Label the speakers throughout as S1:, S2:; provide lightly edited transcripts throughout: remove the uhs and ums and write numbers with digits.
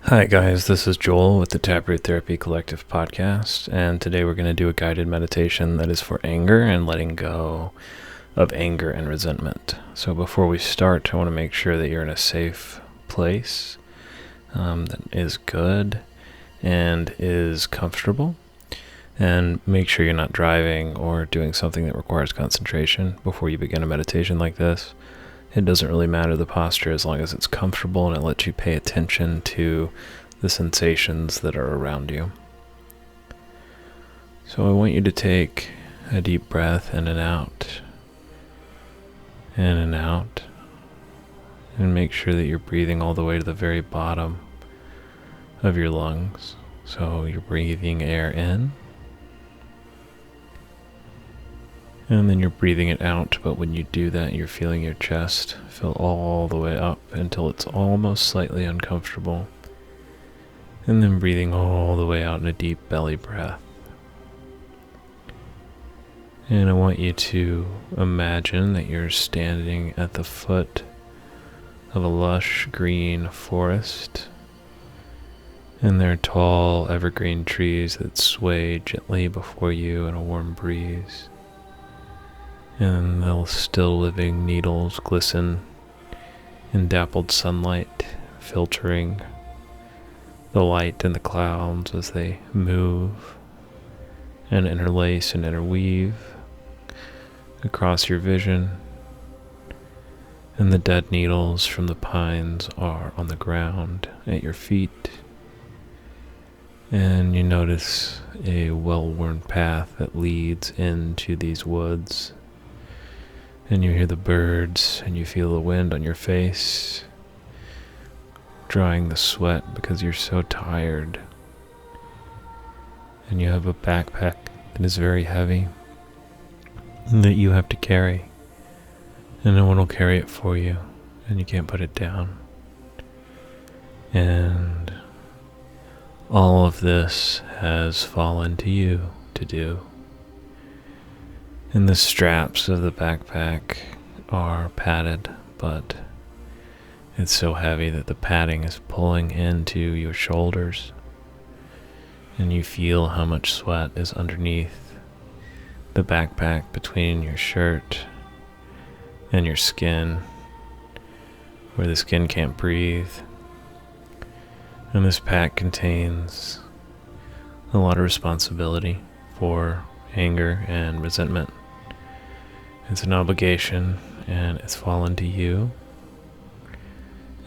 S1: Hi guys, this is Joel with the Taproot Therapy Collective podcast, and today we're going to do a guided meditation that is for anger and letting go of anger and resentment. So before we start, I want to make sure that you're in a safe place that is good and is comfortable, and make sure you're not driving or doing something that requires concentration before you begin a meditation like this. It doesn't really matter the posture as long as it's comfortable and it lets you pay attention to the sensations that are around you. So I want you to take a deep breath in and out, and make sure that you're breathing all the way to the very bottom of your lungs. So you're breathing air in, and then you're breathing it out, but when you do that, you're feeling your chest fill all the way up until it's almost slightly uncomfortable. And then breathing all the way out in a deep belly breath. And I want you to imagine that you're standing at the foot of a lush green forest. And there are tall evergreen trees that sway gently before you in a warm breeze. And the still living needles glisten in dappled sunlight, filtering the light in the clouds as they move and interlace and interweave across your vision. And the dead needles from the pines are on the ground at your feet. And you notice a well-worn path that leads into these woods. And you hear the birds, and you feel the wind on your face, drying the sweat because you're so tired. And you have a backpack that is very heavy, that you have to carry, and no one will carry it for you, and you can't put it down. And all of this has fallen to you to do. And the straps of the backpack are padded, but it's so heavy that the padding is pulling into your shoulders. And you feel how much sweat is underneath the backpack between your shirt and your skin, where the skin can't breathe. And this pack contains a lot of responsibility for anger and resentment. It's an obligation, and it's fallen to you,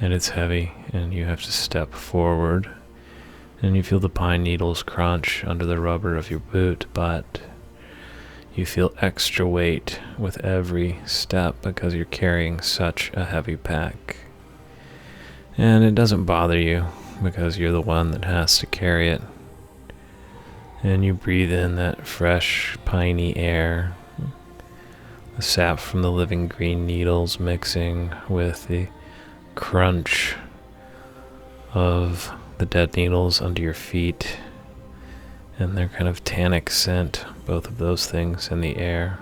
S1: and it's heavy, and you have to step forward, and you feel the pine needles crunch under the rubber of your boot, but you feel extra weight with every step because you're carrying such a heavy pack. And it doesn't bother you because you're the one that has to carry it. And you breathe in that fresh, piney air, the sap from the living green needles mixing with the crunch of the dead needles under your feet, and their kind of tannic scent, both of those things in the air.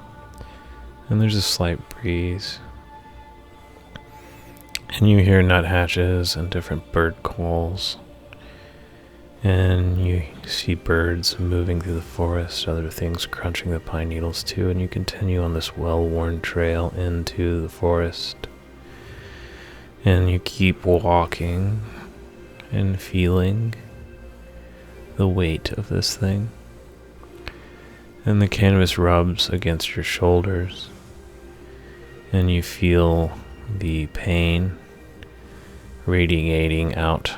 S1: And there's a slight breeze. And you hear nuthatches and different bird calls. And you see birds moving through the forest, other things crunching the pine needles too, and you continue on this well-worn trail into the forest. And you keep walking and feeling the weight of this thing. And the canvas rubs against your shoulders, and you feel the pain radiating out.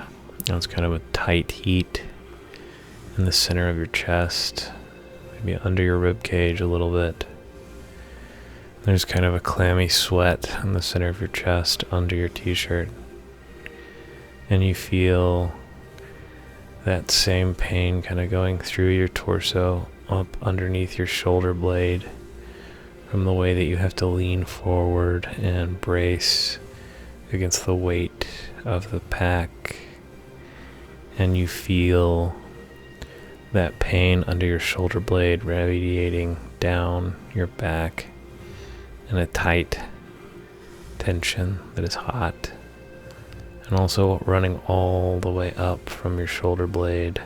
S1: It's kind of a tight heat in the center of your chest, maybe under your rib cage a little bit. There's kind of a clammy sweat in the center of your chest under your t-shirt. And you feel that same pain kind of going through your torso, up underneath your shoulder blade, from the way that you have to lean forward and brace against the weight of the pack. And you feel that pain under your shoulder blade radiating down your back in a tight tension that is hot And also running all the way up from your shoulder blade,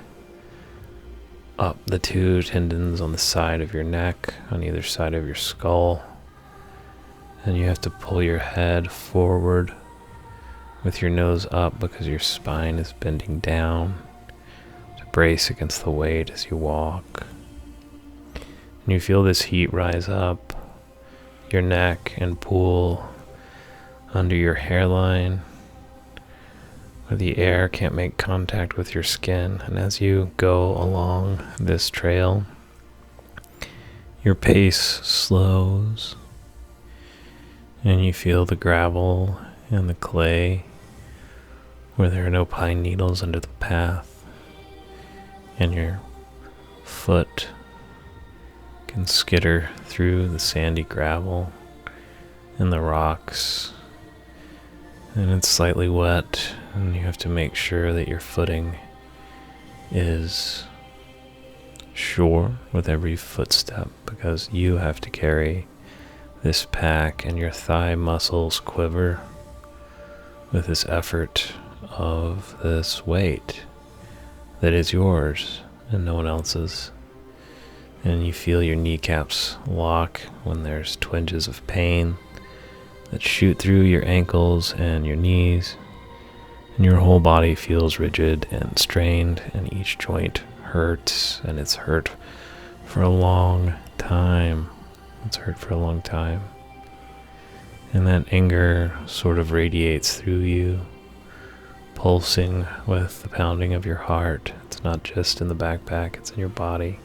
S1: up the 2 tendons on the side of your neck, on either side of your skull. And you have to pull your head forward with your nose up because your spine is bending down to brace against the weight as you walk. And you feel this heat rise up your neck and pool under your hairline, where the air can't make contact with your skin. And as you go along this trail, your pace slows, and you feel the gravel and the clay where there are no pine needles under the path, and your foot can skitter through the sandy gravel and the rocks, and it's slightly wet, and you have to make sure that your footing is sure with every footstep, because you have to carry this pack, and your thigh muscles quiver with this effort of this weight that is yours and no one else's. And you feel your kneecaps lock when there's twinges of pain that shoot through your ankles and your knees, and your whole body feels rigid and strained, and each joint hurts, and it's hurt for a long time. It's hurt for a long time. And that anger sort of radiates through you, pulsing with the pounding of your heart. It's not just in the backpack, it's in your body.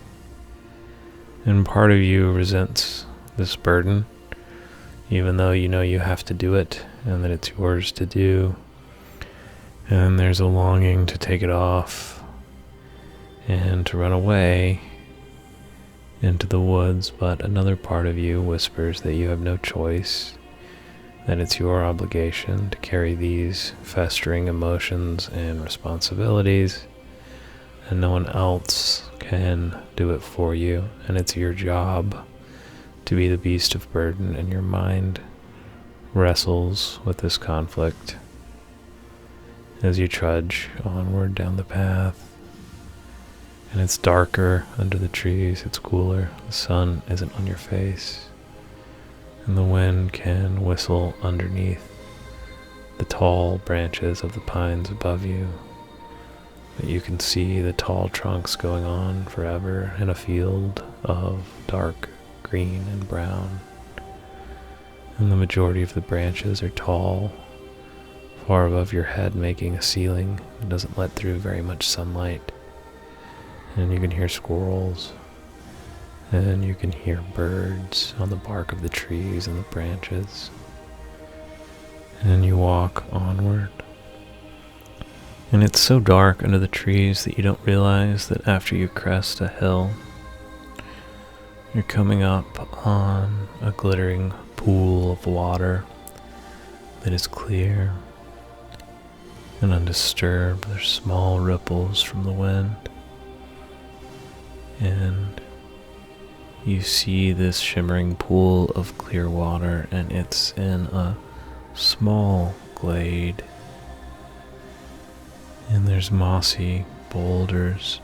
S1: And part of you resents this burden, even though you know you have to do it and that it's yours to do. And there's a longing to take it off and to run away into the woods, but another part of you whispers that you have no choice, that it's your obligation to carry these festering emotions and responsibilities, and no one else can do it for you, and it's your job to be the beast of burden, and your mind wrestles with this conflict as you trudge onward down the path. And it's darker under the trees, it's cooler, the sun isn't on your face, and the wind can whistle underneath the tall branches of the pines above you. But you can see the tall trunks going on forever in a field of dark green and brown. And the majority of the branches are tall, far above your head, making a ceiling that doesn't let through very much sunlight. And you can hear squirrels, and you can hear birds on the bark of the trees and the branches. And you walk onward. And it's so dark under the trees that you don't realize that after you crest a hill, you're coming up on a glittering pool of water that is clear and undisturbed. There's small ripples from the wind. And you see this shimmering pool of clear water, and it's in a small glade. And there's mossy boulders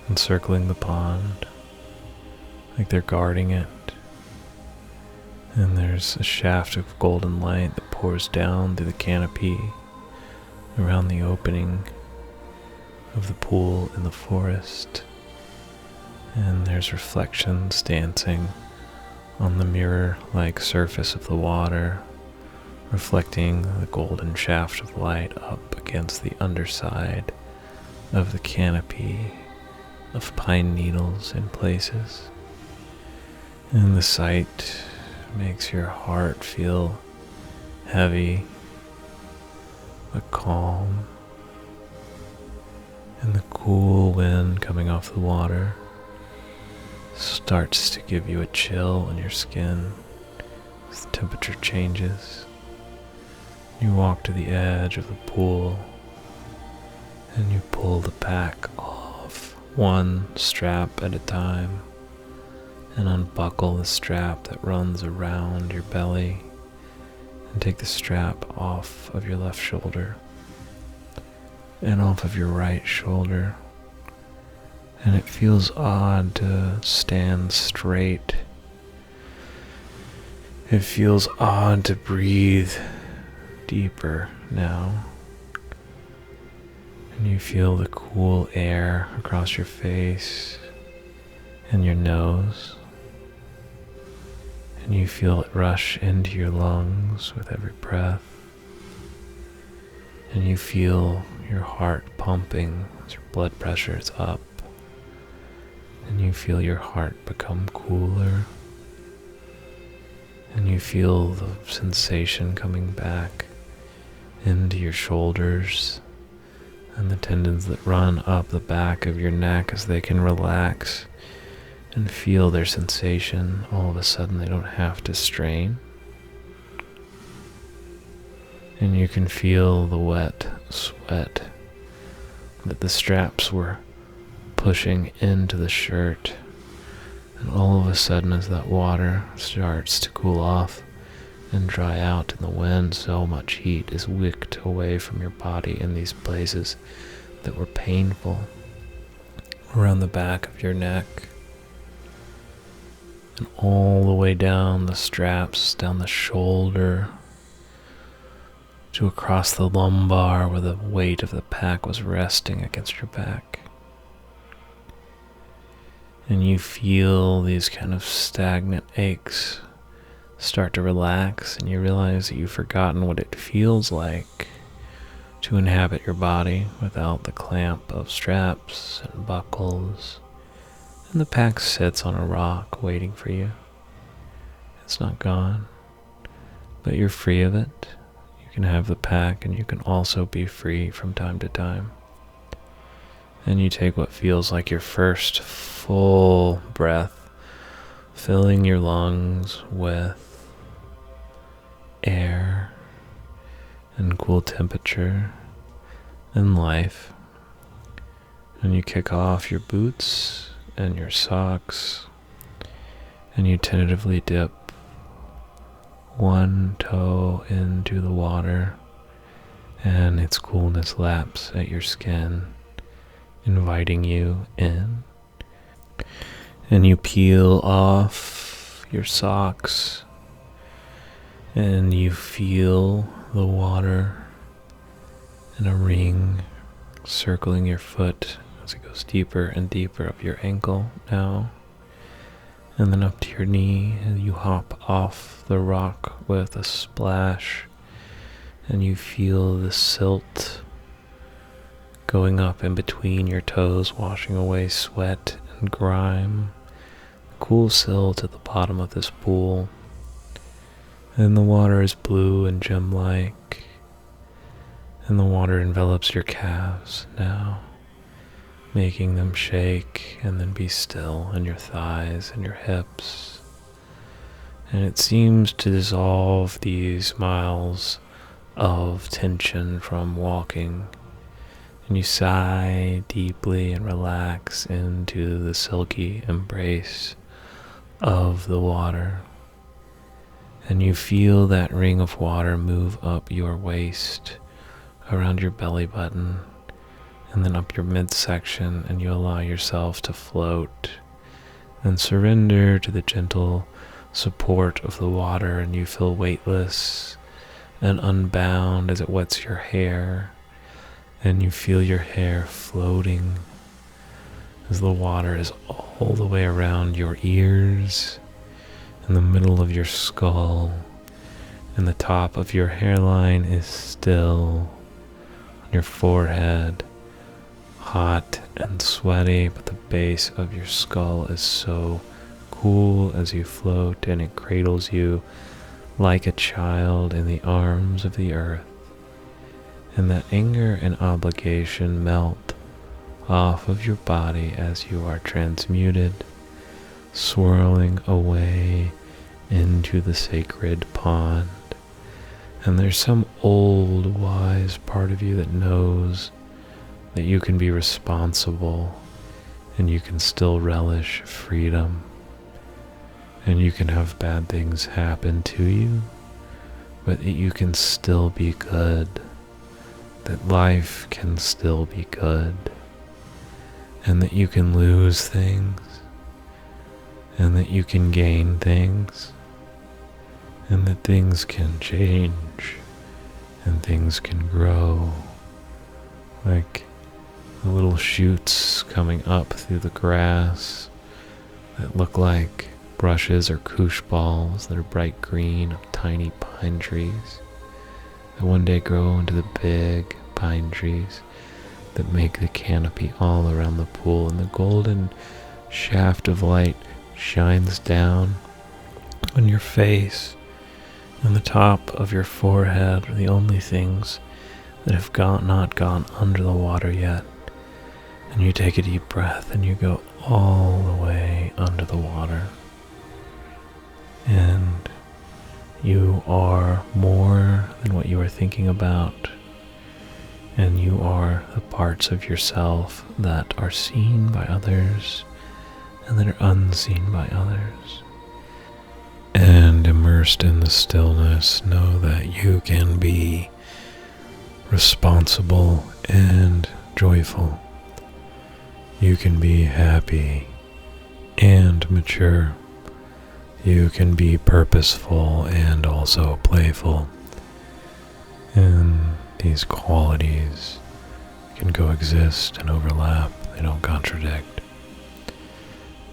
S1: encircling the pond, like they're guarding it. And there's a shaft of golden light that pours down through the canopy around the opening of the pool in the forest. And there's reflections dancing on the mirror-like surface of the water, reflecting the golden shaft of light up against the underside of the canopy of pine needles in places. And the sight makes your heart feel heavy but calm. And the cool wind coming off the water starts to give you a chill in your skin as the temperature changes. You walk to the edge of the pool and you pull the pack off one strap at a time and unbuckle the strap that runs around your belly and take the strap off of your left shoulder and off of your right shoulder. And it feels odd to stand straight. It feels odd to breathe deeper now. And you feel the cool air across your face and your nose. And you feel it rush into your lungs with every breath. And you feel your heart pumping as your blood pressure is up. And you feel your heart become cooler. And you feel the sensation coming back into your shoulders and the tendons that run up the back of your neck as they can relax and feel their sensation. All of a sudden they don't have to strain. And you can feel the wet sweat that the straps were pushing into the shirt. And all of a sudden, as that water starts to cool off and dry out in the wind, so much heat is wicked away from your body in these places that were painful. Around the back of your neck, and all the way down the straps, down the shoulder, to across the lumbar where the weight of the pack was resting against your back. And you feel these kind of stagnant aches start to relax, and you realize that you've forgotten what it feels like to inhabit your body without the clamp of straps and buckles. And the pack sits on a rock waiting for you. It's not gone, but you're free of it. You can have the pack, and you can also be free from time to time. And you take what feels like your first full breath, filling your lungs with air and cool temperature and life. And you kick off your boots and your socks, and you tentatively dip one toe into the water, and its coolness laps at your skin, inviting you in. And you peel off your socks, and you feel the water in a ring circling your foot as it goes deeper and deeper up your ankle now, and then up to your knee, and you hop off the rock with a splash, and you feel the silt going up in between your toes, washing away sweat and grime. Cool silt at the bottom of this pool, and the water is blue and gem-like, and the water envelops your calves now, making them shake and then be still, and your thighs and your hips. And it seems to dissolve these miles of tension from walking. And you sigh deeply and relax into the silky embrace of the water. And you feel that ring of water move up your waist, around your belly button, and then up your midsection, and you allow yourself to float and surrender to the gentle support of the water, and you feel weightless and unbound as it wets your hair, and you feel your hair floating as the water is all the way around your ears, in the middle of your skull, and the top of your hairline is still on your forehead, hot and sweaty, but the base of your skull is so cool as you float, and it cradles you like a child in the arms of the earth. And that anger and obligation melt off of your body as you are transmuted, swirling away into the sacred pond. And there's some old wise part of you that knows that you can be responsible, and you can still relish freedom, and you can have bad things happen to you, but you can still be good. that life can still be good, and that you can lose things, and that you can gain things, and that things can change, and things can grow, like the little shoots coming up through the grass that look like brushes or koosh balls that are bright green of tiny pine trees that one day grow into the big pine trees that make the canopy all around the pool, and the golden shaft of light shines down on your face and the top of your forehead are the only things that have not gone under the water yet. And you take a deep breath and you go all the way under the water. And you are more than what you are thinking about. And you are the parts of yourself that are seen by others and that are unseen by others. And immersed in the stillness, know that you can be responsible and joyful. You can be happy and mature. You can be purposeful and also playful. And these qualities can coexist and overlap. They don't contradict.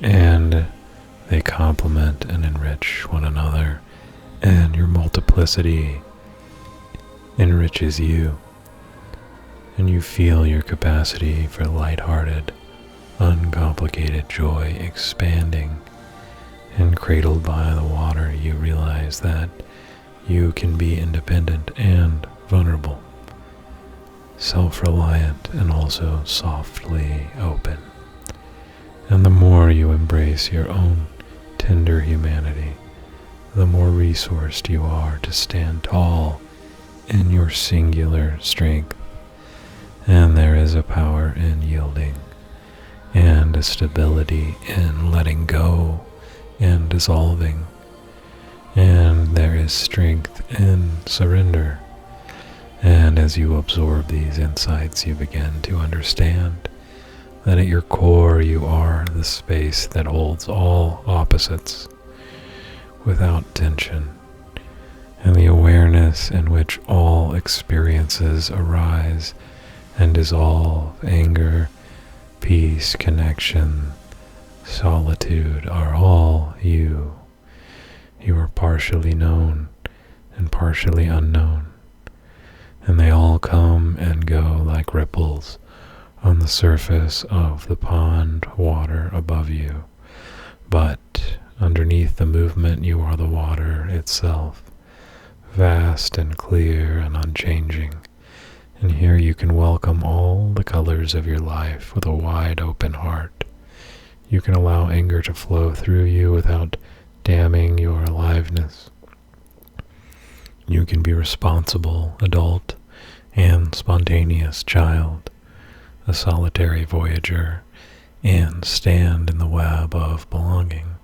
S1: And they complement and enrich one another. And your multiplicity enriches you. And you feel your capacity for lighthearted, uncomplicated joy expanding. And cradled by the water, you realize that you can be independent and vulnerable, self-reliant and also softly open. And the more you embrace your own tender humanity, the more resourced you are to stand tall in your singular strength. And there is a power in yielding, and a stability in letting go and dissolving. And there is strength in surrender. And as you absorb these insights, you begin to understand that at your core you are the space that holds all opposites without tension, and the awareness in which all experiences arise and dissolve, anger, peace, connection, solitude are all you. You are partially known and partially unknown, and they all come and go like ripples on the surface of the pond water above you. But underneath the movement, you are the water itself, vast and clear and unchanging. And here you can welcome all the colors of your life with a wide open heart. You can allow anger to flow through you without damming your aliveness. You can be responsible, adult, and spontaneous child, a solitary voyager, and stand in the web of belonging.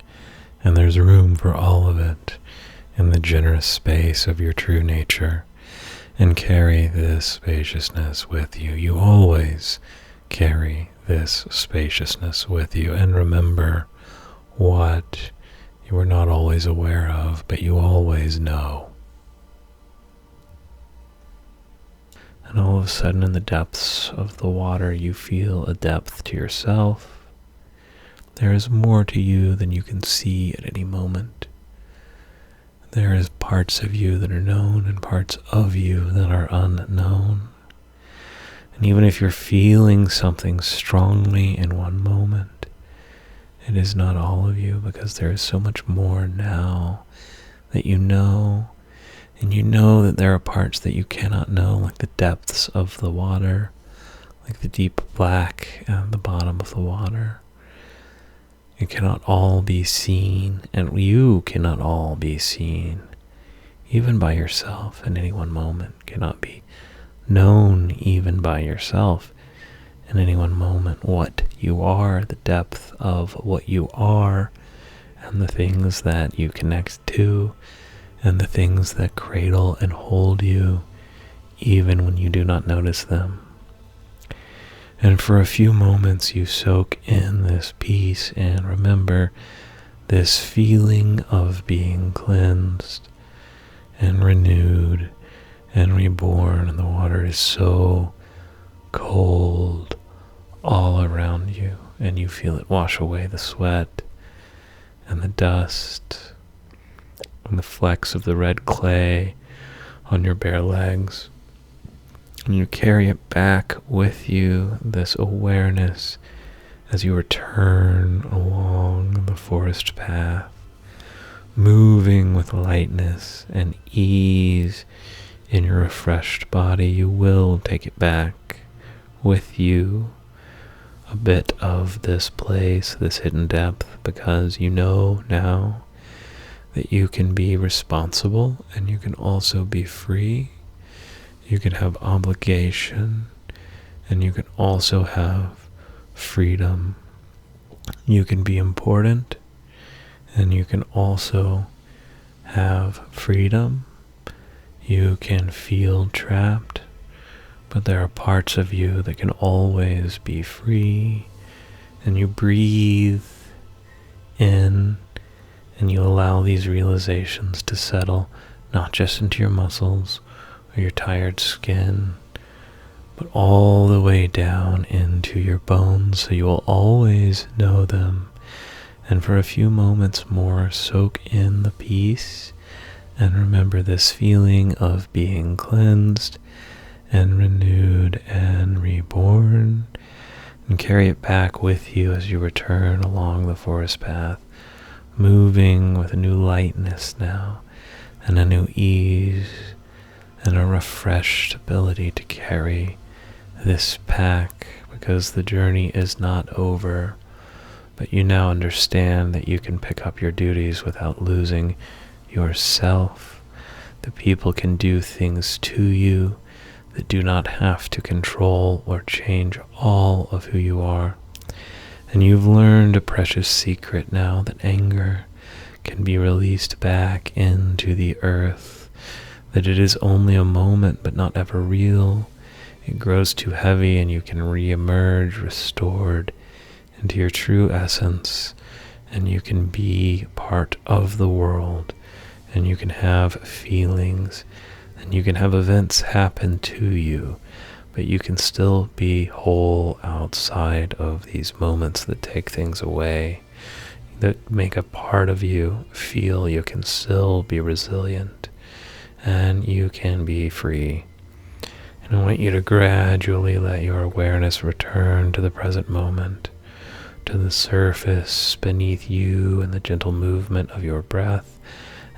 S1: And there's room for all of it in the generous space of your true nature. And carry this spaciousness with you. You always carry this spaciousness with you. And remember what you are not always aware of, but you always know. And all of a sudden in the depths of the water, you feel a depth to yourself. There is more to you than you can see at any moment. There is parts of you that are known and parts of you that are unknown. And even if you're feeling something strongly in one moment, it is not all of you, because there is so much more now that you know. And you know that there are parts that you cannot know, like the depths of the water, like the deep black at the bottom of the water. It cannot all be seen, and you cannot all be seen, even by yourself in any one moment, cannot be known even by yourself in any one moment. What you are, the depth of what you are, and the things that you connect to, and the things that cradle and hold you, even when you do not notice them. And for a few moments you soak in this peace and remember this feeling of being cleansed and renewed and reborn, and the water is so cold all around you, and you feel it wash away the sweat and the dust and the flecks of the red clay on your bare legs. And you carry it back with you, this awareness, as you return along the forest path, moving with lightness and ease in your refreshed body. You will take it back with you, a bit of this place, this hidden depth, because you know now that you can be responsible and you can also be free. You can have obligation and you can also have freedom. You can be important and you can also have freedom. You can feel trapped, but there are parts of you that can always be free. And you breathe in and you allow these realizations to settle, not just into your muscles or your tired skin, but all the way down into your bones, so you will always know them. And for a few moments more, soak in the peace and remember this feeling of being cleansed and renewed and reborn, and carry it back with you as you return along the forest path, moving with a new lightness now and a new ease and a refreshed ability to carry this pack, because the journey is not over, but you now understand that you can pick up your duties without losing yourself. The people can do things to you that do not have to control or change all of who you are. And you've learned a precious secret now, that anger can be released back into the earth, that it is only a moment but not ever real. It grows too heavy and you can re-emerge restored into your true essence, and you can be part of the world, and you can have feelings, and you can have events happen to you, but you can still be whole outside of these moments that take things away, that make a part of you feel. You can still be resilient, and you can be free. And I want you to gradually let your awareness return to the present moment, to the surface beneath you and the gentle movement of your breath,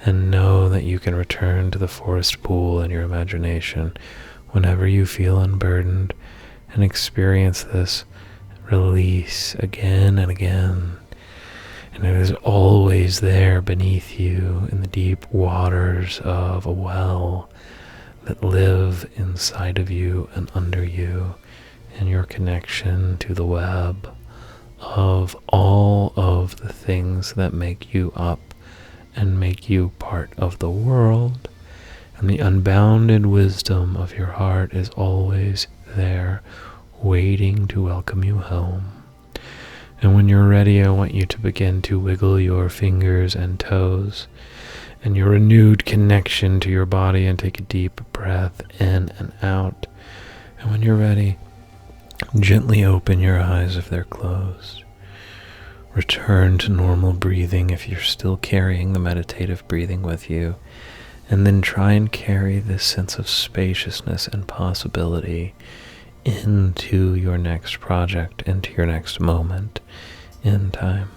S1: and know that you can return to the forest pool in your imagination whenever you feel unburdened, and experience this release again and again. And it is always there beneath you in the deep waters of a well that live inside of you and under you, and your connection to the web of all of the things that make you up and make you part of the world. And the unbounded wisdom of your heart is always there, waiting to welcome you home. And when you're ready, I want you to begin to wiggle your fingers and toes and your renewed connection to your body, and take a deep breath in and out. And when you're ready, gently open your eyes if they're closed. Return to normal breathing if you're still carrying the meditative breathing with you. And then try and carry this sense of spaciousness and possibility into your next project, into your next moment in time.